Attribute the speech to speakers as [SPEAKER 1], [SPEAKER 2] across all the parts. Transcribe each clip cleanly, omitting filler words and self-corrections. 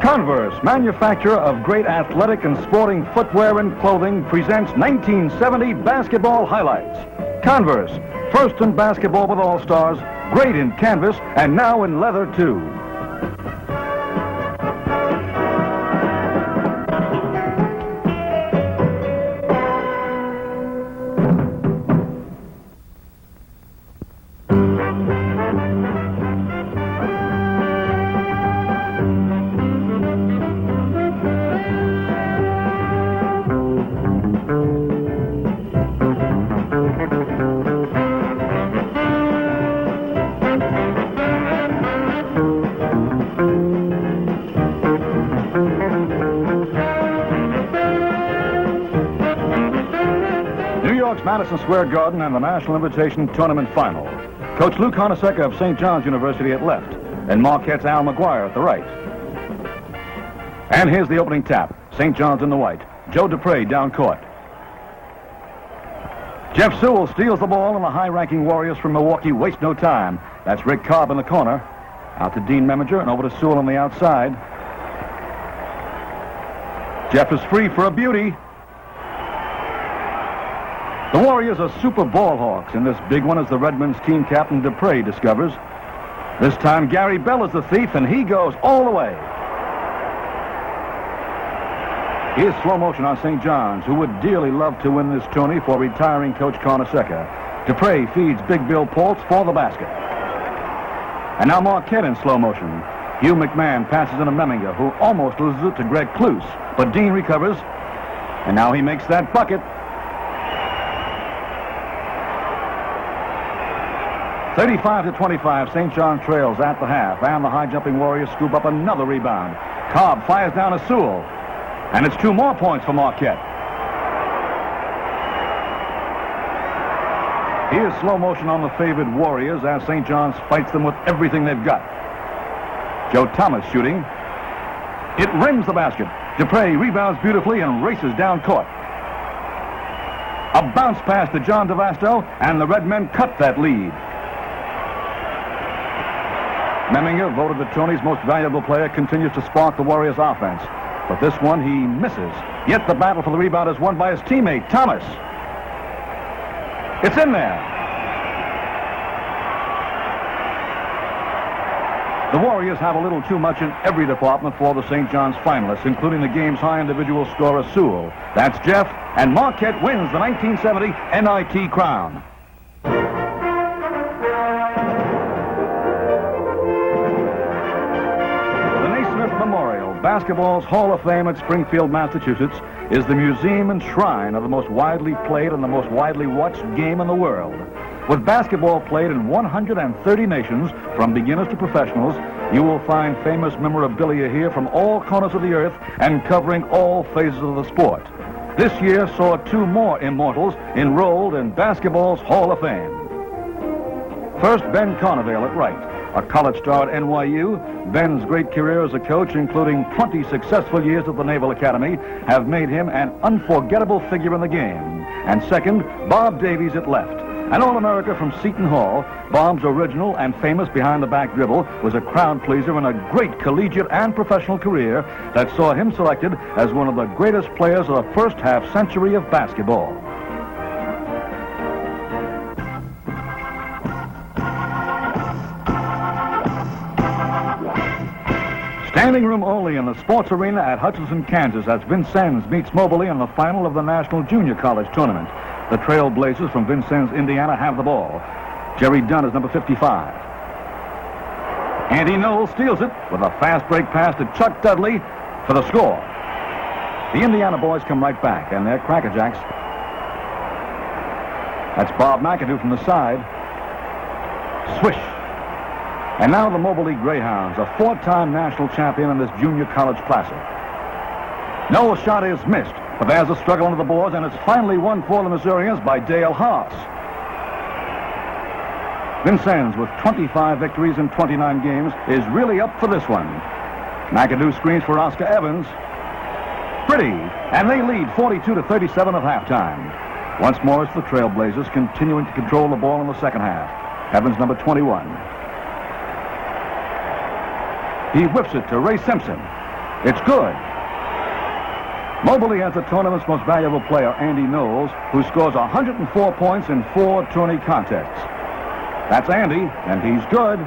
[SPEAKER 1] Converse, manufacturer of great athletic and sporting footwear and clothing, presents 1970 basketball highlights. Converse, first in basketball with All-Stars, great in canvas, and now in leather, too. Madison Square Garden and the National Invitation Tournament Final. Coach Lou Carnesecca of St. John's University at left, and Marquette's Al McGuire at the right. And here's the opening tap. St. John's in the white. Joe Dupre down court. Jeff Sewell steals the ball, and the high-ranking Warriors from Milwaukee waste no time. That's Rick Cobb in the corner. Out to Dean Meminger and over to Sewell on the outside. Jeff is free for a beauty. The Warriors are super ball hawks in this big one, as the Redmen's team captain Dupre discovers. This time Gary Bell is the thief, and he goes all the way. Here's slow motion on St. John's, who would dearly love to win this tourney for retiring Coach Carnesecca. Dupre feeds Big Bill Poltz for the basket. And now Marquette in slow motion. Hugh McMahon passes into Meminger, who almost loses it to Greg Cluse, but Dean recovers, and now he makes that bucket. 35-25, St. John trails at the half, and the high-jumping Warriors scoop up another rebound. Cobb fires down to Sewell, and it's 2 more points for Marquette. Here's slow motion on the favored Warriors as St. John's fights them with everything they've got. Joe Thomas shooting. It rims the basket. Dupre rebounds beautifully and races down court. A bounce pass to John DeVasto, and the Red Men cut that lead. Meminger, voted the tourney's most valuable player, continues to spark the Warriors' offense. But this one he misses. Yet the battle for the rebound is won by his teammate, Thomas. It's in there. The Warriors have a little too much in every department for the St. John's finalists, including the game's high individual scorer, Sewell. That's Jeff, and Marquette wins the 1970 NIT crown. Basketball's Hall of Fame at Springfield, Massachusetts, is the museum and shrine of the most widely played and the most widely watched game in the world. With basketball played in 130 nations, from beginners to professionals, you will find famous memorabilia here from all corners of the earth and covering all phases of the sport. This year saw 2 more immortals enrolled in basketball's Hall of Fame. First, Ben Carnevale at right. A college star at NYU, Ben's great career as a coach, including 20 successful years at the Naval Academy, have made him an unforgettable figure in the game. And second, Bob Davies at left. An All-America from Seton Hall, Bob's original and famous behind-the-back dribble was a crowd pleaser in a great collegiate and professional career that saw him selected as one of the greatest players of the first half-century of basketball. Standing room only in the sports arena at Hutchinson, Kansas, as Vincennes meets Moberly in the final of the National Junior College Tournament. The Trail Blazers from Vincennes, Indiana, have the ball. Jerry Dunn is number 55. Andy Knowles steals it with a fast break pass to Chuck Dudley for the score. The Indiana boys come right back, and they're crackerjacks. That's Bob McAdoo from the side. Swish. And now the Moberly Greyhounds, a 4-time national champion in this junior college classic. Knowles' shot is missed, but there's a struggle under the boards, and it's finally won for the Missourians by Dale Haas. Vincennes, with 25 victories in 29 games, is really up for this one. McAdoo screens for Oscar Evans. Pretty, and they lead 42-37 at halftime. Once more, it's the Trailblazers continuing to control the ball in the second half. Evans, number 21. He whips it to Ray Simpson. It's good. Mobley has the tournament's most valuable player, Andy Knowles, who scores 104 points in 4 tourney contests. That's Andy, and he's good.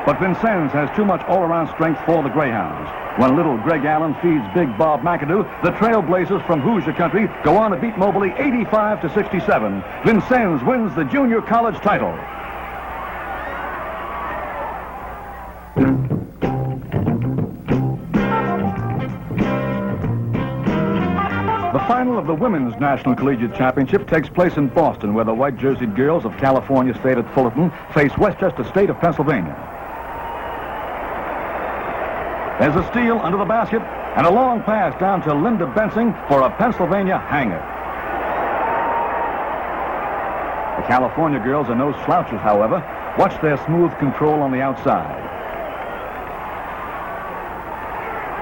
[SPEAKER 1] But Vincennes has too much all-around strength for the Greyhounds. When little Greg Allen feeds big Bob McAdoo, the Trailblazers from Hoosier Country go on to beat Mobley 85-67. Vincennes wins the junior college title. The final of the Women's National Collegiate Championship takes place in Boston, where the white-jerseyed girls of California State at Fullerton face Westchester State of Pennsylvania. There's a steal under the basket and a long pass down to Linda Bensing for a Pennsylvania hanger. The California girls are no slouches, however. Watch their smooth control on the outside.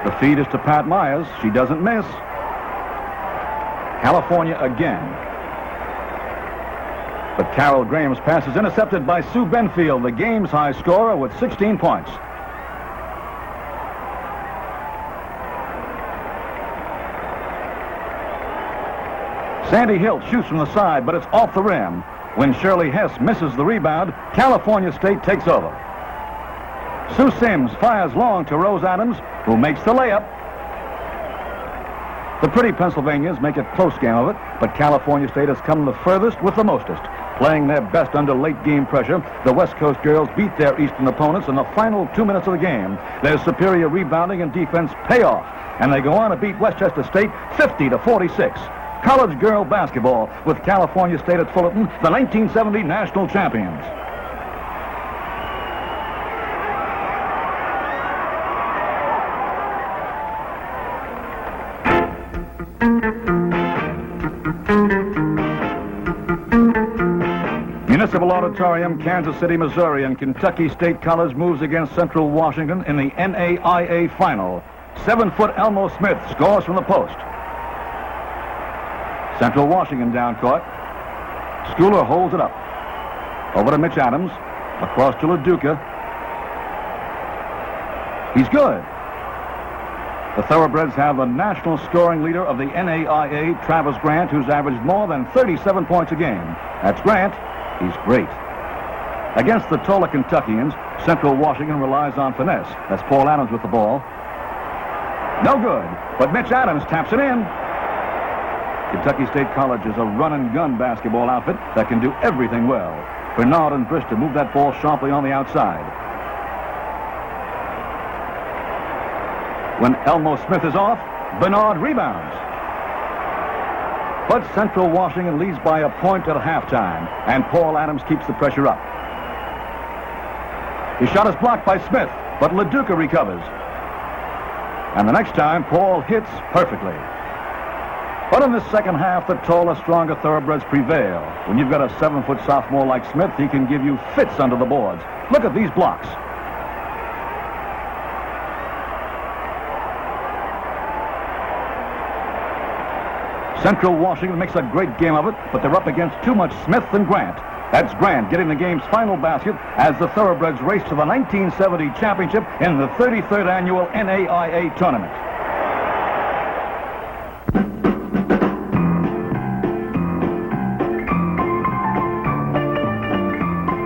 [SPEAKER 1] The feed is to Pat Myers. She doesn't miss. California again. But Carol Graham's pass is intercepted by Sue Benfield, the game's high scorer, with 16 points. Sandy Hilt shoots from the side, but it's off the rim. When Shirley Hess misses the rebound, California State takes over. Sue Sims fires long to Rose Adams, who makes the layup. The pretty Pennsylvanians make a close game of it, but California State has come the furthest with the mostest. Playing their best under late-game pressure, the West Coast girls beat their Eastern opponents in the final 2 minutes of the game. Their superior rebounding and defense pay off, and they go on to beat Westchester State 50-46. College girl basketball with California State at Fullerton, the 1970 national champions. Municipal Auditorium, Kansas City, Missouri, and Kentucky State College moves against Central Washington in the NAIA final. 7-foot Elmo Smith scores from the post. Central Washington down court. Schooler holds it up. Over to Mitch Adams. Across to LaDuca. He's good. The Thoroughbreds have a national scoring leader of the NAIA, Travis Grant, who's averaged more than 37 points a game. That's Grant. He's great. Against the taller Kentuckians, Central Washington relies on finesse. That's Paul Adams with the ball. No good, but Mitch Adams taps it in. Kentucky State College is a run-and-gun basketball outfit that can do everything well. Bernard and Brister move that ball sharply on the outside. When Elmo Smith is off, Bernard rebounds. But Central Washington leads by a point at halftime, and Paul Adams keeps the pressure up. His shot is blocked by Smith, but LaDuca recovers. And the next time, Paul hits perfectly. But in the second half, the taller, stronger Thoroughbreds prevail. When you've got a 7-foot sophomore like Smith, he can give you fits under the boards. Look at these blocks. Central Washington makes a great game of it, but they're up against too much Smith and Grant. That's Grant getting the game's final basket as the Thoroughbreds race to the 1970 championship in the 33rd annual NAIA tournament.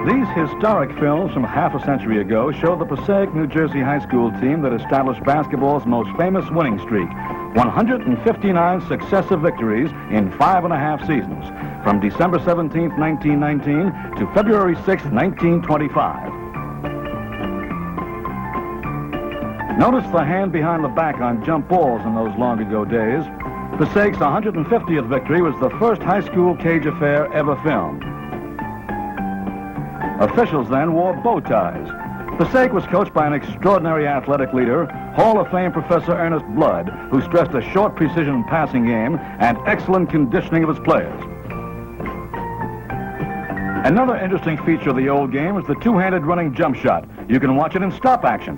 [SPEAKER 1] These historic films from half a century ago show the Passaic, New Jersey high school team that established basketball's most famous winning streak. 159 successive victories in 5.5 seasons, from December 17, 1919 to February 6, 1925. Notice the hand behind the back on jump balls in those long-ago days. Passaic's 150th victory was the first high school cage affair ever filmed. Officials then wore bow ties. Passaic was coached by an extraordinary athletic leader, Hall of Fame Professor Ernest Blood, who stressed a short precision passing game and excellent conditioning of his players. Another interesting feature of the old game is the two-handed running jump shot. You can watch it in stop action.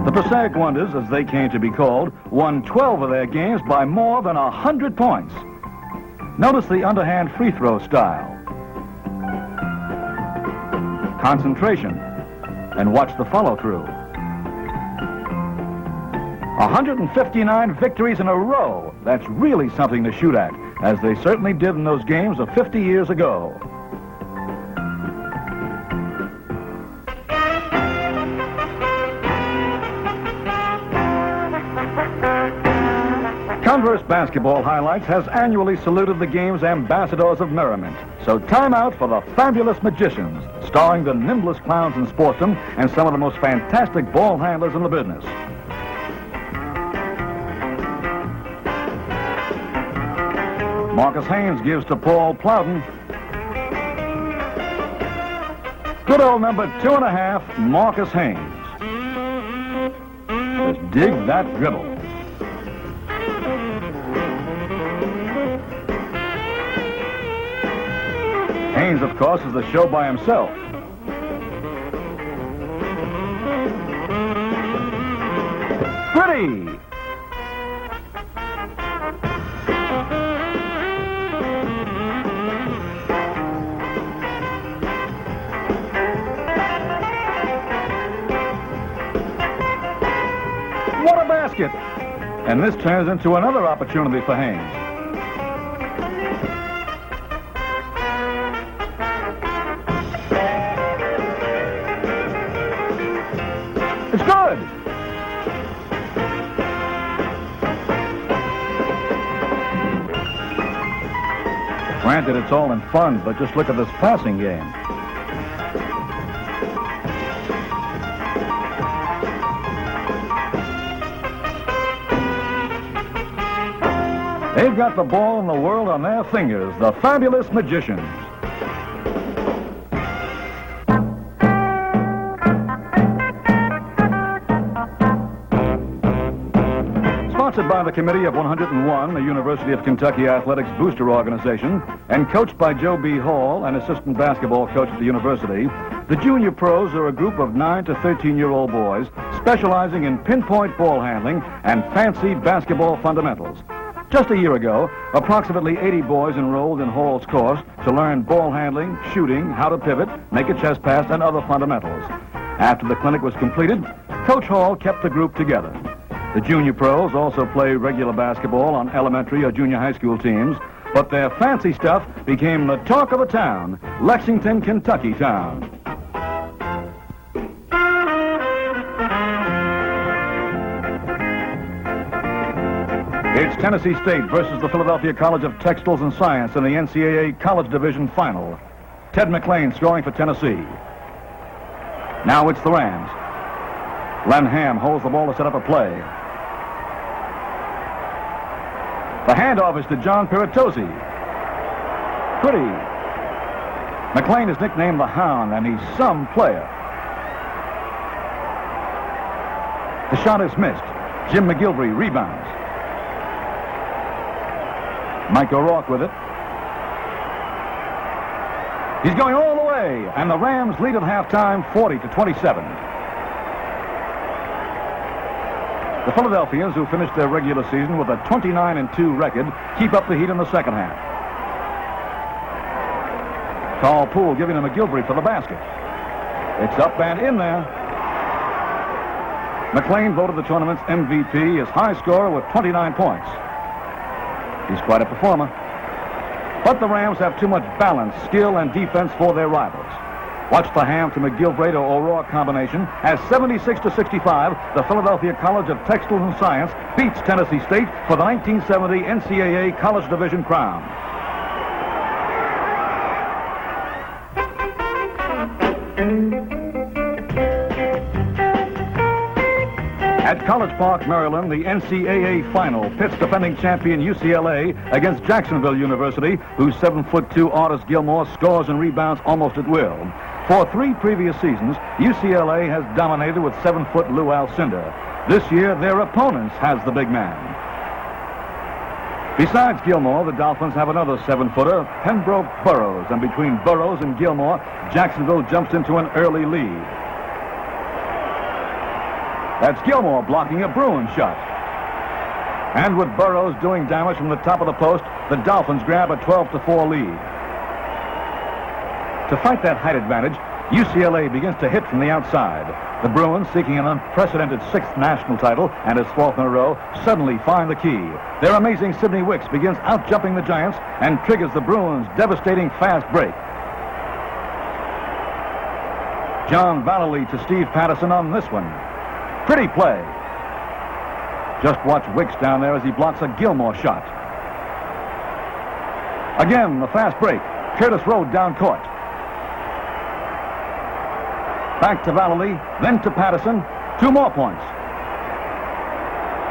[SPEAKER 1] The Passaic Wonders, as they came to be called, won 12 of their games by more than 100 points. Notice the underhand free throw style. Concentration, and watch the follow-through. 159 victories in a row. That's really something to shoot at, as they certainly did in those games of 50 years ago. Converse Basketball Highlights has annually saluted the game's ambassadors of merriment. So time out for the Fabulous Magicians, starring the nimblest clowns in sportsdom and some of the most fantastic ball handlers in the business. Marcus Haynes gives to Paul Plowden. Good old number 2.5, Marcus Haynes. Just dig that dribble. Haynes, of course, is the show by himself. Pretty! What a basket! And this turns into another opportunity for Haynes. It's good! Granted, it's all in fun, but just look at this passing game. They've got the ball in the world on their fingers, the Fabulous Magicians. Sponsored by the Committee of 101, the University of Kentucky Athletics Booster Organization, and coached by Joe B. Hall, an assistant basketball coach at the university, the Junior Pros are a group of 9 to 13-year-old boys specializing in pinpoint ball handling and fancy basketball fundamentals. Just a year ago, approximately 80 boys enrolled in Hall's course to learn ball handling, shooting, how to pivot, make a chest pass, and other fundamentals. After the clinic was completed, Coach Hall kept the group together. The Junior Pros also play regular basketball on elementary or junior high school teams, but their fancy stuff became the talk of the town, Lexington, Kentucky town. It's Tennessee State versus the Philadelphia College of Textiles and Science in the NCAA College Division Final. Ted McClain scoring for Tennessee. Now it's the Rams. Len Ham holds the ball to set up a play. The handoff is to John Piratozzi. Pretty. McClain is nicknamed the Hound, and he's some player. The shot is missed. Jim McGilvery rebounds. Mike O'Rourke with it. He's going all the way, and the Rams lead at halftime 40-27. The Philadelphians, who finished their regular season with a 29-2 record, keep up the heat in the second half. Carl Poole giving him McGilvery for the basket. It's up and in there. McClain voted the tournament's MVP, his high scorer with 29 points. He's quite a performer. But the Rams have too much balance, skill, and defense for their rivals. Watch the Ham to McGilvery to O'Rourke combination as 76-65, the Philadelphia College of Textiles and Science beats Tennessee State for the 1970 NCAA College Division crown. At College Park, Maryland, the NCAA Final pits defending champion UCLA against Jacksonville University, whose 7'2" Artis Gilmore scores and rebounds almost at will. For 3 previous seasons, UCLA has dominated with 7-foot Lou Alcindor. This year, their opponents has the big man. Besides Gilmore, the Dolphins have another 7-footer, Pembroke Burrows, and between Burrows and Gilmore, Jacksonville jumps into an early lead. That's Gilmore blocking a Bruin shot. And with Burrows doing damage from the top of the post, the Dolphins grab a 12-4 lead. To fight that height advantage, UCLA begins to hit from the outside. The Bruins, seeking an unprecedented 6th national title and his 4th in a row, suddenly find the key. Their amazing Sidney Wicks begins out-jumping the Giants and triggers the Bruins' devastating fast break. John Vallely to Steve Patterson on this one. Pretty play. Just watch Wicks down there as he blocks a Gilmore shot. Again, the fast break. Curtis Rowe down court. Back to Vallely, then to Patterson. 2 more points.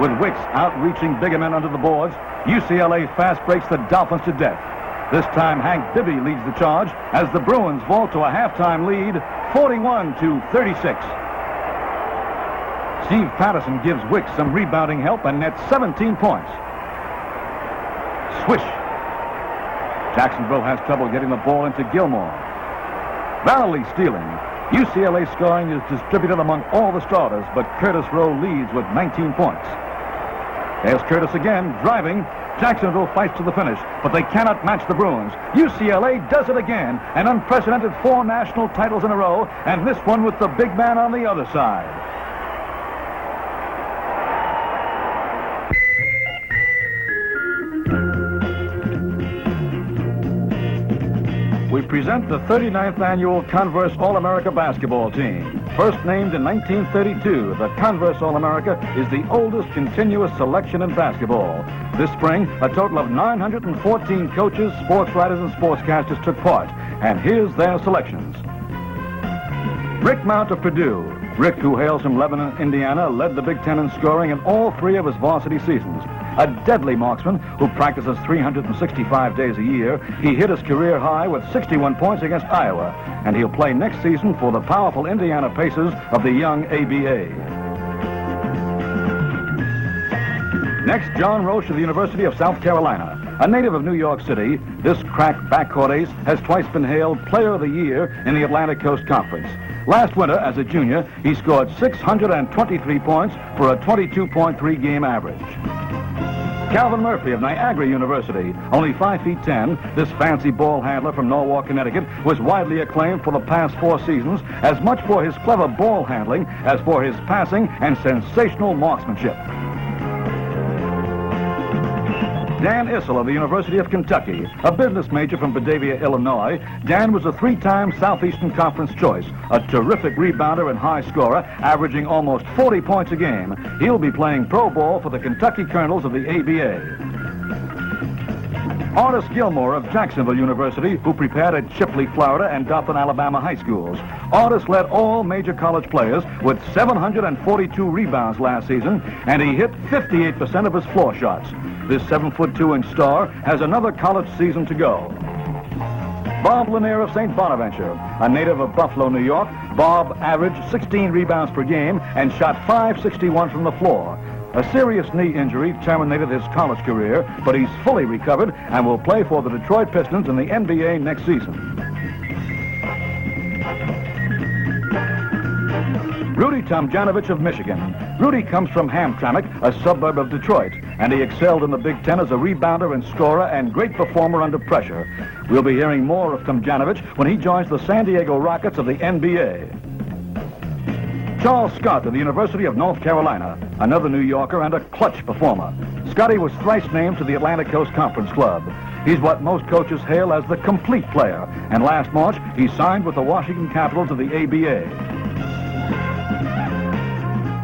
[SPEAKER 1] With Wicks outreaching bigger men under the boards, UCLA fast breaks the Dolphins to death. This time, Hank Bibby leads the charge as the Bruins vault to a halftime lead, 41-36. Steve Patterson gives Wicks some rebounding help and nets 17 points. Swish. Jacksonville has trouble getting the ball into Gilmore. Vallely stealing. UCLA scoring is distributed among all the starters, but Curtis Rowe leads with 19 points. There's Curtis again, driving. Jacksonville fights to the finish, but they cannot match the Bruins. UCLA does it again, an unprecedented 4 national titles in a row, and this one with the big man on the other side. We present the 39th annual Converse All-America basketball team. First named in 1932, the Converse All-America is the oldest continuous selection in basketball. This spring, a total of 914 coaches, sports writers, and sportscasters took part. And here's their selections. Rick Mount of Purdue. Rick, who hails from Lebanon, Indiana, led the Big Ten in scoring in all 3 of his varsity seasons. A deadly marksman who practices 365 days a year, he hit his career high with 61 points against Iowa, and he'll play next season for the powerful Indiana Pacers of the young ABA. Next, John Roche of the University of South Carolina. A native of New York City, this crack backcourt ace has twice been hailed Player of the Year in the Atlantic Coast Conference. Last winter, as a junior, he scored 623 points for a 22.3 game average. Calvin Murphy of Niagara University, only 5'10", this fancy ball handler from Norwalk, Connecticut, was widely acclaimed for the past 4 seasons, as much for his clever ball handling as for his passing and sensational marksmanship. Dan Issel of the University of Kentucky, a business major from Batavia, Illinois. Dan was a 3-time Southeastern Conference choice, a terrific rebounder and high scorer, averaging almost 40 points a game. He'll be playing pro ball for the Kentucky Colonels of the ABA. Artis Gilmore of Jacksonville University, who prepared at Chipley, Florida, and Dothan, Alabama high schools. Artis led all major college players with 742 rebounds last season, and he hit 58% of his floor shots. This 7'2" star has another college season to go. Bob Lanier of St. Bonaventure, a native of Buffalo, New York. Bob averaged 16 rebounds per game and shot .561 from the floor. A serious knee injury terminated his college career, but he's fully recovered and will play for the Detroit Pistons in the NBA next season. Rudy Tomjanovich of Michigan. Rudy comes from Hamtramck, a suburb of Detroit, and he excelled in the Big Ten as a rebounder and scorer and great performer under pressure. We'll be hearing more of Tomjanovich when he joins the San Diego Rockets of the NBA. Charles Scott of the University of North Carolina, another New Yorker and a clutch performer. Scotty was thrice named to the Atlantic Coast Conference Club. He's what most coaches hail as the complete player, and last March he signed with the Washington Capitals of the ABA.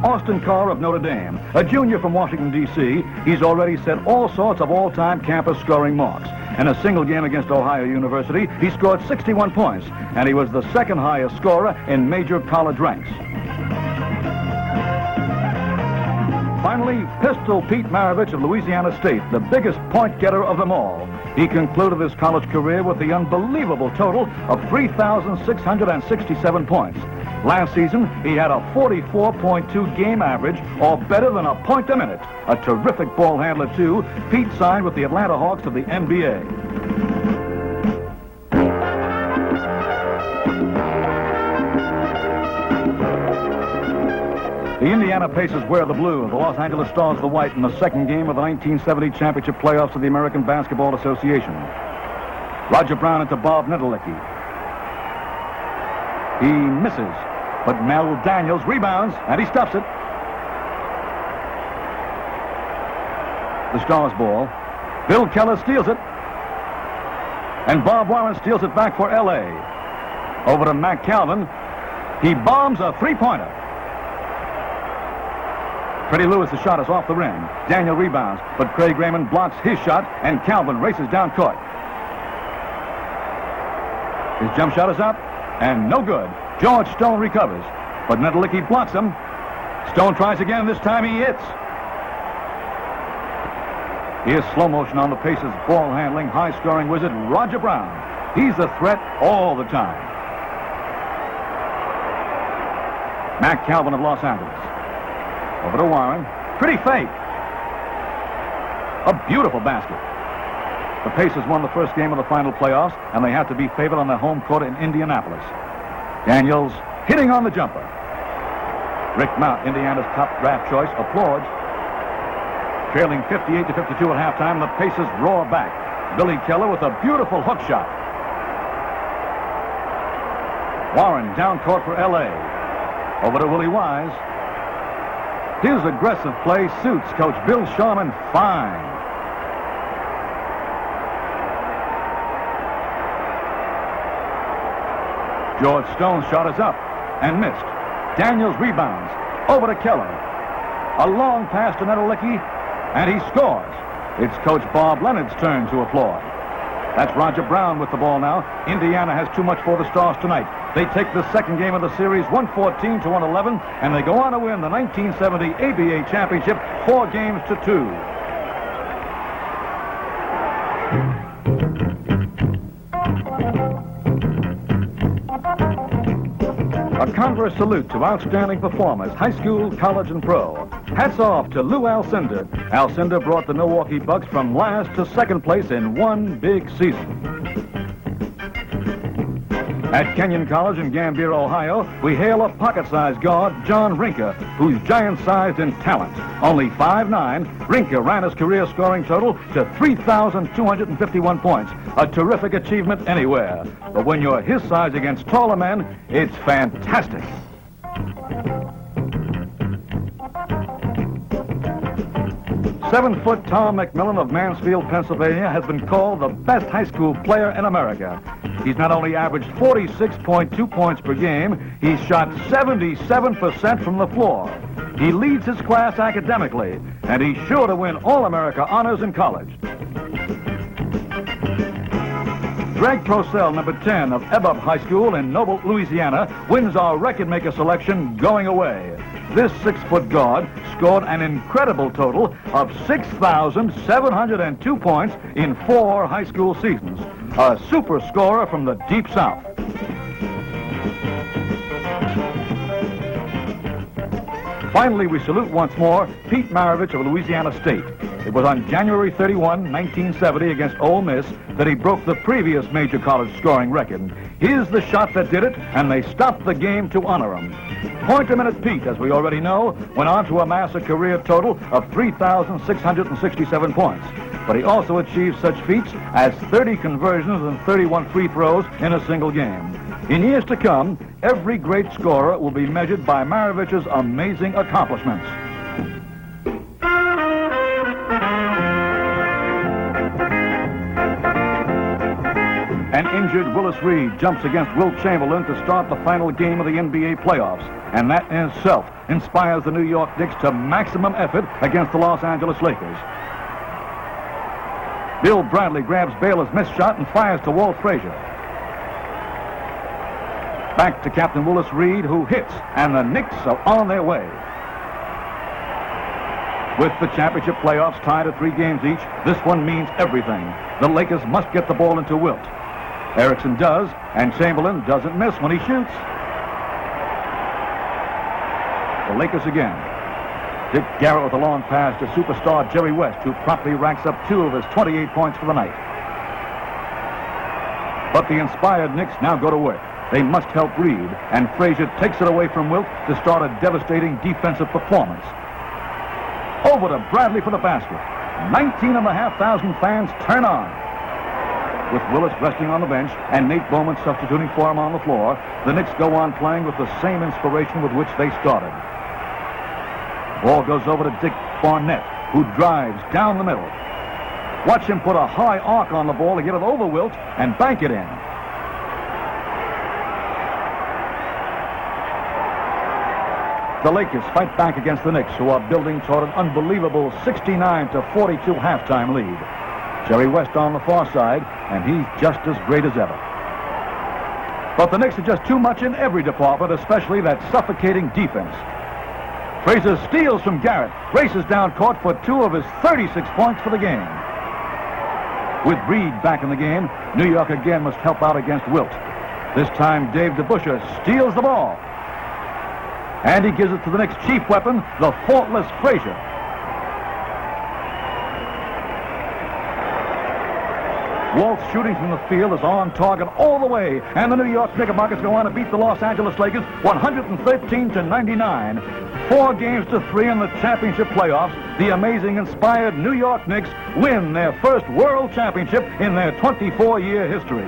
[SPEAKER 1] Austin Carr of Notre Dame, a junior from Washington, D.C., he's already set all sorts of all-time campus scoring marks. In a single game against Ohio University, he scored 61 points, and he was the second highest scorer in major college ranks. Finally, Pistol Pete Maravich of Louisiana State, the biggest point getter of them all. He concluded his college career with the unbelievable total of 3,667 points. Last season, he had a 44.2 game average, or better than a point a minute. A terrific ball handler, too. Pete signed with the Atlanta Hawks of the NBA. The Indiana Pacers wear the blue, the Los Angeles Stars the white in the second game of the 1970 championship playoffs of the American Basketball Association. Roger Brown into Bob Nedelicki. He misses, but Mel Daniels rebounds, and he stuffs it. The Stars ball. Bill Keller steals it. And Bob Warren steals it back for L.A. Over to Mac Calvin. He bombs a three-pointer. Freddie Lewis, the shot is off the rim. Daniel rebounds, but Craig Raymond blocks his shot, and Calvin races down court. His jump shot is up, and no good. George Stone recovers, but Nedelicki blocks him. Stone tries again. This time he hits. Here's slow motion on the Pacers' ball-handling, high-scoring wizard, Roger Brown. He's a threat all the time. Mac Calvin of Los Angeles. Over to Warren. Pretty fake. A beautiful basket. The Pacers won the first game of the final playoffs, and they had to be favored on their home court in Indianapolis. Daniels hitting on the jumper. Rick Mount, Indiana's top draft choice, applauds. Trailing 58-52 at halftime, the Pacers roar back. Billy Keller with a beautiful hook shot. Warren down court for L.A. Over to Willie Wise. His aggressive play suits Coach Bill Sharman fine. George Stone's shot is up and missed. Daniels rebounds. Over to Keller. A long pass to Nedelicki, and he scores. It's Coach Bob Leonard's turn to applaud. That's Roger Brown with the ball now. Indiana has too much for the Stars tonight. They take the second game of the series 114-111, and they go on to win the 1970 ABA championship 4-2. A Converse salute to outstanding performers, high school, college, and pro. Hats off to Lou Alcindor. Alcindor brought the Milwaukee Bucks from last to second place in one big season. At Kenyon College in Gambier, Ohio, we hail a pocket-sized guard, John Rinker, who's giant-sized in talent. Only 5'9", Rinker ran his career scoring total to 3,251 points, a terrific achievement anywhere. But when you're his size against taller men, it's fantastic. Seven-foot Tom McMillan of Mansfield, Pennsylvania, has been called the best high school player in America. He's not only averaged 46.2 points per game, he's shot 77% from the floor. He leads his class academically, and he's sure to win All-America honors in college. Greg Procell, number 10 of Ebup High School in Noble, Louisiana, wins our record-maker selection going away. This 6-foot guard scored an incredible total of 6,702 points in 4 high school seasons. A super scorer from the Deep South. Finally, we salute once more Pete Maravich of Louisiana State. It was on January 31, 1970 against Ole Miss that he broke the previous major college scoring record. Here's the shot that did it, and they stopped the game to honor him. Point-a-minute Pete, as we already know, went on to amass a career total of 3,667 points. But he also achieved such feats as 30 conversions and 31 free throws in a single game. In years to come, every great scorer will be measured by Maravich's amazing accomplishments. An injured Willis Reed jumps against Wilt Chamberlain to start the final game of the NBA playoffs. And that in itself inspires the New York Knicks to maximum effort against the Los Angeles Lakers. Bill Bradley grabs Baylor's missed shot and fires to Walt Frazier. Back to Captain Willis Reed, who hits, and the Knicks are on their way. With the championship playoffs tied at 3 games each, this one means everything. The Lakers must get the ball into Wilt. Erickson does, and Chamberlain doesn't miss when he shoots. The Lakers again. Dick Garrett with a long pass to superstar Jerry West, who promptly racks up 2 of his 28 points for the night. But the inspired Knicks now go to work. They must help Reed, and Frazier takes it away from Wilt to start a devastating defensive performance. Over to Bradley for the basket. 19,500 fans turn on. with Willis resting on the bench and Nate Bowman substituting for him on the floor, the Knicks go on playing with the same inspiration with which they started. Ball goes over to Dick Barnett, who drives down the middle. Watch him put a high arc on the ball to get it over Wilt and bank it in. The Lakers fight back against the Knicks, who are building toward an unbelievable 69-42 halftime lead. Jerry West on the far side, and he's just as great as ever. But the Knicks are just too much in every department, especially that suffocating defense. Frazier steals from Garrett, races down court for 2 of his 36 points for the game. With Reed back in the game, New York again must help out against Wilt. This time, Dave DeBusschere steals the ball. And he gives it to the Knicks' chief weapon, the faultless Frazier. Walt's shooting from the field is on target all the way, and the New York Knickerbockers go on to beat the Los Angeles Lakers 113-99. 4 games to 3 in the championship playoffs. The amazing, inspired New York Knicks win their first world championship in their 24-year history.